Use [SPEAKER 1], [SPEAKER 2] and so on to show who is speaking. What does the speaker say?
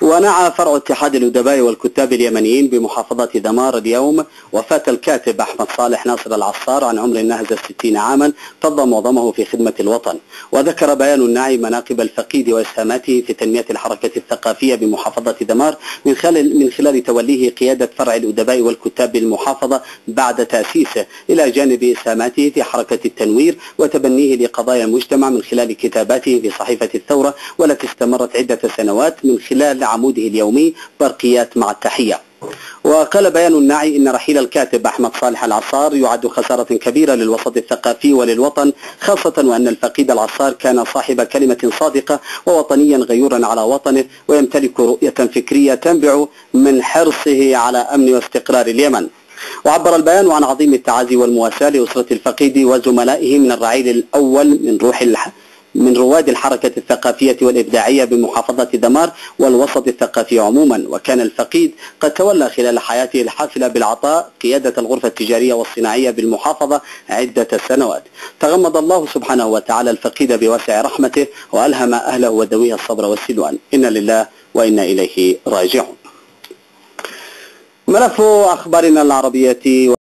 [SPEAKER 1] ونعى فرع اتحاد الأدباء والكتاب اليمنيين بمحافظة دمار اليوم وفاة الكاتب أحمد صالح ناصر العصار عن عمر ناهز 60 عاما قضى معظمه في خدمة الوطن. وذكر بيان النعي مناقب الفقيد وإسهاماته في تنمية الحركة الثقافية بمحافظة دمار من خلال توليه قيادة فرع الأدباء والكتاب بالمحافظة بعد تأسيسه، إلى جانب إسهاماته في حركة التنوير وتبنيه لقضايا المجتمع من خلال كتاباته في صحيفة الثورة والتي استمرت عدة سنوات من خلال عموده اليومي برقيات مع التحية. وقال بيان الناعي إن رحيل الكاتب أحمد صالح العصار يعد خسارة كبيرة للوسط الثقافي وللوطن، خاصة وأن الفقيد العصار كان صاحب كلمة صادقة ووطنيا غيورا على وطنه، ويمتلك رؤية فكرية تنبع من حرصه على أمن واستقرار اليمن. وعبر البيان عن عظيم التعازي والمواساة لأسرة الفقيد وزملائه من الرعيل الأول من رواد الحركة الثقافية والإبداعية بمحافظة دمار والوسط الثقافي عموما. وكان الفقيد قد تولى خلال حياته الحافلة بالعطاء قيادة الغرفة التجارية والصناعية بالمحافظة عدة سنوات. تغمد الله سبحانه وتعالى الفقيد بواسع رحمته وألهم أهله وذويه الصبر والسلوان. إنا لله وإنا إليه راجعون. ملف أخبارنا العربية